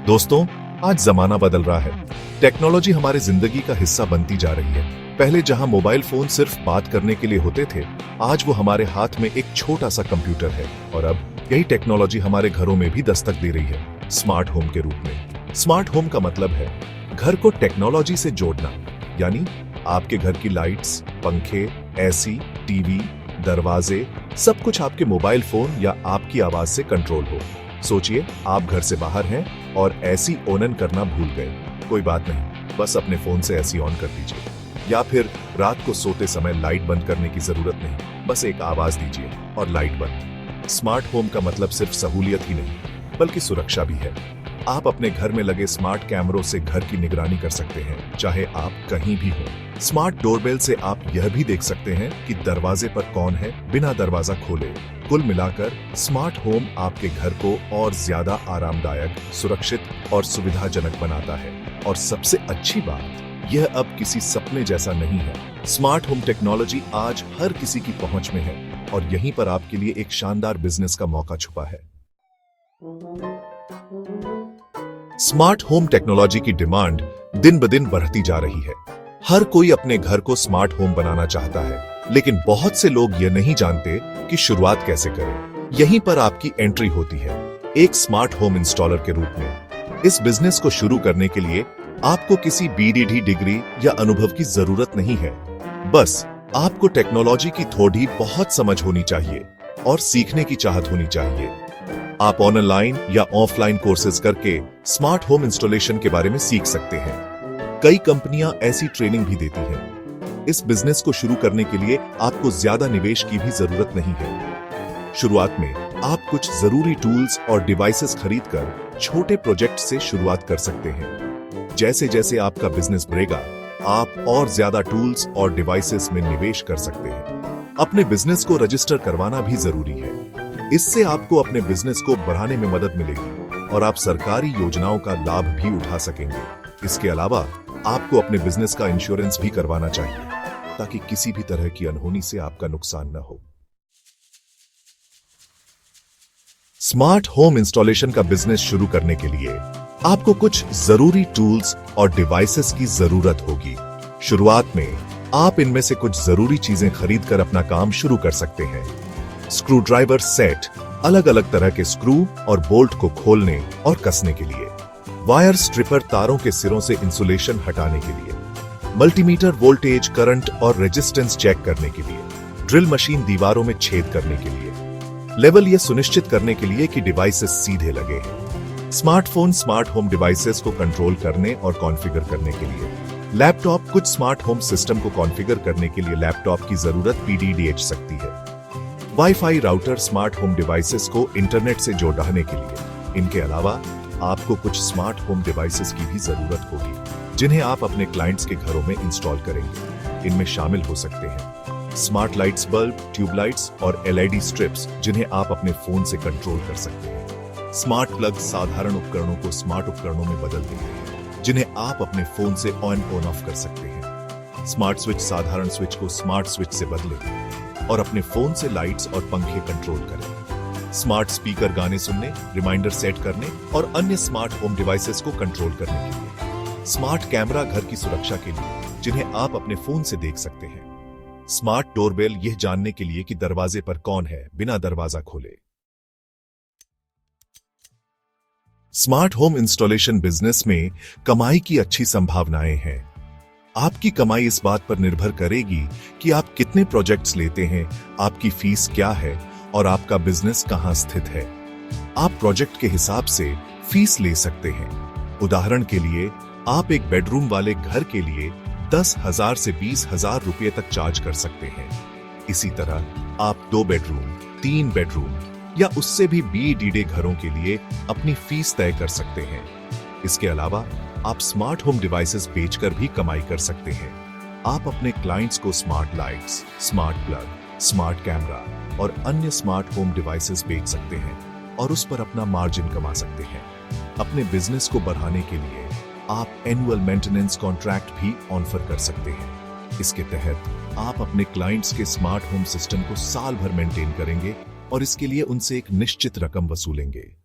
दोस्तों, आज जमाना बदल रहा है। टेक्नोलॉजी हमारे जिंदगी का हिस्सा बनती जा रही है। पहले जहां मोबाइल फोन सिर्फ बात करने के लिए होते थे, आज वो हमारे हाथ में एक छोटा सा कंप्यूटर है। और अब यही टेक्नोलॉजी हमारे घरों में भी दस्तक दे रही है, स्मार्ट होम के रूप में। स्मार्ट होम का मतलब है घर को टेक्नोलॉजी से जोड़ना, यानी आपके घर की लाइट्स, पंखे, एसी, टीवी, दरवाजे, सब कुछ आपके मोबाइल फोन या आपकी आवाज से कंट्रोल हो। सोचिए, आप घर से बाहर हैं और एसी ऑन करना भूल गए। कोई बात नहीं, बस अपने फोन से एसी ऑन कर दीजिए। या फिर रात को सोते समय लाइट बंद करने की जरूरत नहीं, बस एक आवाज दीजिए और लाइट बंद। स्मार्ट होम का मतलब सिर्फ सहूलियत ही नहीं, बल्कि सुरक्षा भी है। आप अपने घर में लगे स्मार्ट कैमरों से घर की निगरानी कर सकते हैं, चाहे आप कहीं भी हो। स्मार्ट डोरबेल से आप यह भी देख सकते हैं कि दरवाजे पर कौन है, बिना दरवाजा खोले। कुल मिलाकर स्मार्ट होम आपके घर को और ज्यादा आरामदायक, सुरक्षित और सुविधाजनक बनाता है। और सबसे अच्छी बात, यह अब किसी सपने जैसा नहीं है। स्मार्ट होम टेक्नोलॉजी आज हर किसी की पहुंच में है और यहीं पर आपके लिए एक शानदार बिजनेस का मौका छुपा है। स्मार्ट होम टेक्नोलॉजी की डिमांड दिन ब दिन बढ़ती जा रही है। हर कोई अपने घर को स्मार्ट होम बनाना चाहता है, लेकिन बहुत से लोग ये नहीं जानते कि शुरुआत कैसे करें। यहीं पर आपकी एंट्री होती है, एक स्मार्ट होम इंस्टॉलर के रूप में। इस बिजनेस को शुरू करने के लिए आपको किसी बीडीडी डिग्री या अनुभव की जरूरत नहीं है। बस आपको टेक्नोलॉजी की थोड़ी बहुत समझ होनी चाहिए और सीखने की चाहत होनी चाहिए। आप ऑनलाइन या ऑफलाइन कोर्सेज करके स्मार्ट होम इंस्टॉलेशन के बारे में सीख सकते हैं। कई कंपनियां ऐसी ट्रेनिंग भी देती हैं। इस बिजनेस को शुरू करने के लिए आपको ज्यादा निवेश की भी जरूरत नहीं है। शुरुआत में आप कुछ जरूरी टूल्स और डिवाइसेस खरीदकर छोटे प्रोजेक्ट से शुरुआत कर सकते हैं। जैसे जैसे आपका बिजनेस बढ़ेगा, आप और ज्यादा टूल्स और डिवाइसेस में निवेश कर सकते हैं। अपने बिजनेस को रजिस्टर करवाना भी जरूरी है। इससे आपको अपने बिजनेस को बढ़ाने में मदद मिलेगी और आप सरकारी योजनाओं का लाभ भी उठा सकेंगे। इसके अलावा आपको अपने बिजनेस का इंश्योरेंस भी करवाना चाहिए, ताकि किसी भी तरह की अनहोनी से आपका नुकसान न हो। स्मार्ट होम इंस्टॉलेशन का बिजनेस शुरू करने के लिए आपको कुछ जरूरी टूल्स और डिवाइसेस की जरूरत होगी। शुरुआत में आप इनमें से कुछ जरूरी चीजें खरीदकर अपना काम शुरू कर सकते हैं। स्क्रू ड्राइवर सेट, अलग अलग तरह के स्क्रू और बोल्ट को खोलने और कसने के लिए। वायर स्ट्रिपर, तारों के सिरों से इंसुलेशन हटाने के लिए। मल्टीमीटर, वोल्टेज, करंट और रेजिस्टेंस चेक करने के लिए। ड्रिल मशीन, दीवारों में छेद करने के लिए। लेवल, यह सुनिश्चित करने के लिए कि डिवाइसेस सीधे लगे हैं। स्मार्टफोन, स्मार्ट होम डिवाइसेस को कंट्रोल करने और कॉन्फ़िगर करने के लिए। लैपटॉप, कुछ स्मार्ट होम सिस्टम को कॉन्फ़िगर करने के लिए लैपटॉप की जरूरत पीडीडीएच सकती है। Wifi router, smart home devices को इंटरनेट से जोड़ने के लिए। इनके अलावा आपको कुछ स्मार्ट होम डिवाइसेस की भी जरूरत होगी, जिन्हें आप अपने क्लाइंट्स के घरों में इंस्टॉल करेंगे। इनमें शामिल हो सकते हैं स्मार्ट लाइट्स, बल्ब, ट्यूबलाइट्स और एलईडी स्ट्रिप्स, जिन्हें आप अपने फोन से कंट्रोल कर सकते हैं। स्मार्ट प्लग, साधारण उपकरणों को स्मार्ट उपकरणों में बदल देते हैं, जिन्हें आप अपने फोन से ऑन ऑफ कर सकते हैं। स्मार्ट स्विच, साधारण स्विच को स्मार्ट स्विच से बदलें और अपने फोन से लाइट्स और पंखे कंट्रोल करें। स्मार्ट स्पीकर, गाने सुनने, रिमाइंडर सेट करने और अन्य स्मार्ट होम डिवाइसेस को कंट्रोल करने के लिए। स्मार्ट कैमरा, घर की सुरक्षा के लिए, जिन्हें आप अपने फोन से देख सकते हैं। स्मार्ट डोरबेल, यह जानने के लिए कि दरवाजे पर कौन है, बिना दरवाजा खोले। स्मार्ट होम इंस्टॉलेशन बिजनेस में कमाई की अच्छी संभावनाएं हैं। आपकी कमाई इस बात पर निर्भर करेगी कि आप कितने प्रोजेक्ट्स लेते हैं, आपकी फीस क्या है और आपका बिजनेस कहां स्थित है। आप प्रोजेक्ट के हिसाब से फीस ले सकते हैं। उदाहरण के लिए, आप एक बेडरूम वाले घर के लिए 10,000 से 20,000 रुपए तक चार्ज कर सकते हैं। इसी तरह आप 2 बेडरूम, 3 बेडरूम या उससे भी बीडीडी घरों के लिए अपनी फीस तय कर सकते हैं। इसके अलावा आप स्मार्ट होम डिवाइसेस बेचकर भी कमाई कर सकते हैं। आप अपने क्लाइंट्स को smart lights, smart plug, smart camera और अन्य स्मार्ट होम डिवाइसेस बेच सकते हैं और उस पर अपना मार्जिन कमा सकते हैं। अपने बिजनेस को बढ़ाने के लिए आप एनुअल मेंटेनेंस कॉन्ट्रैक्ट भी ऑफर कर सकते हैं। इसके तहत आप अपने क्लाइंट्स के स्मार्ट होम सिस्टम को साल भर मेंटेन करेंगे और इसके लिए उनसे एक निश्चित रकम वसूलेंगे।